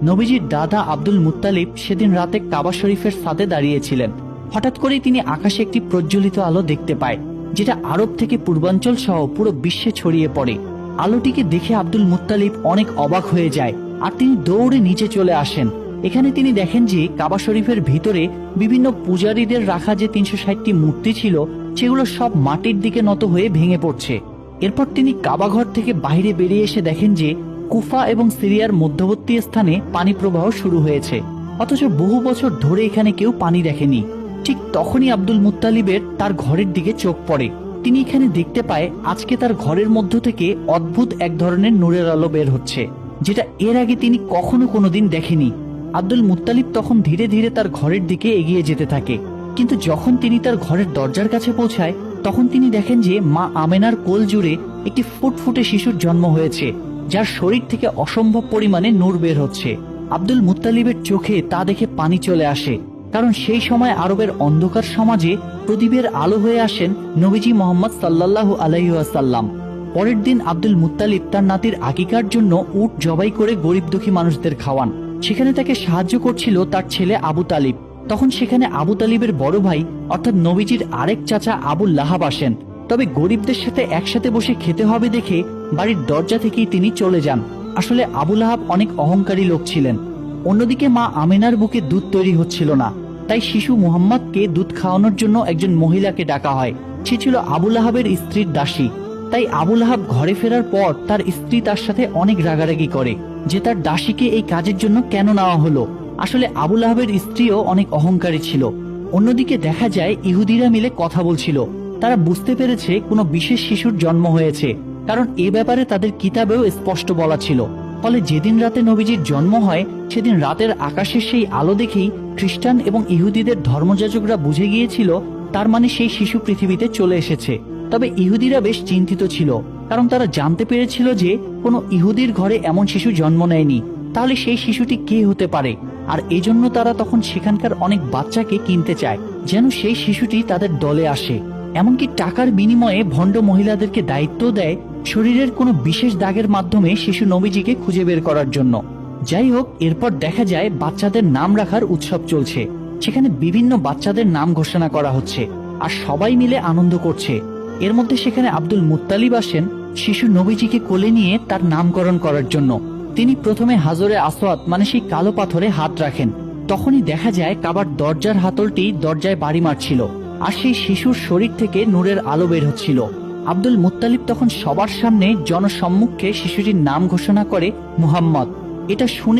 নবীজির দাদা Abdul Muttalib সেদিন রাতে কাবা শরীফের ছাদে দাঁড়িয়েছিলেন। হঠাৎ করেই তিনি আকাশে একটি প্রজ্বলিত আলো দেখতে পায়, যেটা আরব থেকে পূর্বাঞ্চল সহ পুরো বিশ্বে ছড়িয়ে পড়ে। আলোটিকে দেখে আব্দুল মুত্তালিব অনেক অবাক হয়ে যায়, আর তিনি দৌড়ে নিচে চলে আসেন। এখানে তিনি দেখেন যে কাবা শরীফের ভিতরে বিভিন্ন পূজারীদের রাখা যে ৩৬০টি মূর্তি ছিল, সেগুলো সব মাটির দিকে নত হয়ে ভেঙে পড়ছে। এরপর তিনি কাবাঘর থেকে বাইরে বেরিয়ে এসে দেখেন যে কুফা এবং সিরিয়ার মধ্যবর্তী স্থানে পানি প্রবাহ শুরু হয়েছে, অথচ বহু বছর ধরে এখানে কেউ পানি দেখেনি। ঠিক তখনই আব্দুল মুত্তালিবের তার ঘরের দিকে চোখ পড়ে। তিনি এখানে দেখতে পায় আজকে তার ঘরের মধ্য থেকে অদ্ভুত এক ধরনের নূরের আলো বের হচ্ছে, যেটা এর আগে তিনি কখনো কোনোদিন দেখেনি। আব্দুল মুত্তালিব তখন ধীরে ধীরে তার ঘরের দিকে এগিয়ে যেতে থাকে, কিন্তু যখন তিনি তার ঘরের দরজার কাছে পৌঁছায় তখন তিনি দেখেন যে মা আমেনার কোল জুড়ে একটি ফুটফুটে শিশুর জন্ম হয়েছে, যার শরীর থেকে অসম্ভব পরিমাণে নূর বের হচ্ছে। আব্দুল মুত্তালিবের চোখে তা দেখে পানি চলে আসে, কারণ সেই সময় আরবের অন্ধকার সমাজে প্রদীপের আলো হয়ে আসেন নবীজি মোহাম্মদ সাল্লাল্লাহু আলাইহি ওয়াসাল্লাম। পরের দিন আব্দুল মুত্তালিব তার নাতির আকিকার জন্য উট জবাই করে গরিব দুঃখী মানুষদের খাওয়ান। সেখানে তাকে সাহায্য করছিল তার ছেলে আবু তালিব। তখন সেখানে আবু তালিবের বড় ভাই অর্থাৎ নবীজির আরেক চাচা আবু লাহাব আসেন। তবে গরিবদের সাথে একসাথে বসে খেতে হবে দেখে বাড়ির দরজা থেকেই তিনি চলে যান। আসলে আবু লাহাব অনেক অহংকারী লোক ছিলেন। অন্যদিকে মা আমেনার বুকে দুধ তৈরি হচ্ছিল না, তাই শিশু মুহাম্মদকে দুধ খাওয়ানোর জন্য একজন মহিলাকে ডাকা হয়। সে ছিল আবু লাহাবের স্ত্রীর দাসী। তাই আবু লাহাব ঘরে ফেরার পর তার স্ত্রী তার সাথে অনেক রাগারাগি করে যে তার দাসীকে এই কাজের জন্য কেন নেওয়া হলো। আসলে আবু লাহাবের স্ত্রীও অনেক অহংকারী ছিল। অন্যদিকে দেখা যায় ইহুদিরা মিলে কথা বলছিল। তারা বুঝতে পেরেছে কোনো বিশেষ শিশুর জন্ম হয়েছে, কারণ এ ব্যাপারে তাদের কিতাবেও স্পষ্ট বলা ছিল। ফলে যেদিন রাতে নবীজির জন্ম হয় সেদিন রাতের আকাশের সেই আলো দেখেই খ্রিস্টান এবং ইহুদিদের ধর্মযাজকরা বুঝে গিয়েছিল তার মানে সেই শিশু পৃথিবীতে চলে এসেছে। তবে ইহুদিরা বেশ চিন্তিত ছিল, কারণ তারা জানতে পেরেছিল যে কোনো ইহুদির ঘরে এমন শিশু জন্ম নেয়নি। তাহলে সেই শিশুটি কে হতে পারে? আর এজন্য তারা তখন সেখানকার অনেক বাচ্চাকে কিনতে চায়, যেন সেই শিশুটি তাদের দলে আসে। এমনকি টাকার বিনিময়ে ভণ্ড মহিলাদেরকে দায়িত্ব দেয় শরীরের কোনো বিশেষ দাগের মাধ্যমে শিশু নবীজিকে খুঁজে বের করার জন্য। যাই হোক, এরপর দেখা যায় বাচ্চাদের নাম রাখার উৎসব চলছে। সেখানে বিভিন্ন বাচ্চাদের নাম ঘোষণা করা হচ্ছে, আর সবাই মিলে আনন্দ করছে। এর মধ্যে সেখানে আব্দুল মুত্তালিব আসেন শিশু নবীজিকে কোলে নিয়ে তার নামকরণ করার জন্য। তিনি প্রথমে হাজরে আসওয়াদ মানে সেই কালো পাথরে হাত রাখেন। তখনই দেখা যায় কাবার দরজার হাতলটি দরজায় বাড়ি মারছিল, আর সেই শিশুর শরীর থেকে নূরের আলো বের হচ্ছিল। আব্দুল মুত্তালিব তখন সবার সামনে জনসম্মুখে শিশুটির নাম ঘোষণা করে মুহাম্মদ। এটা শুনে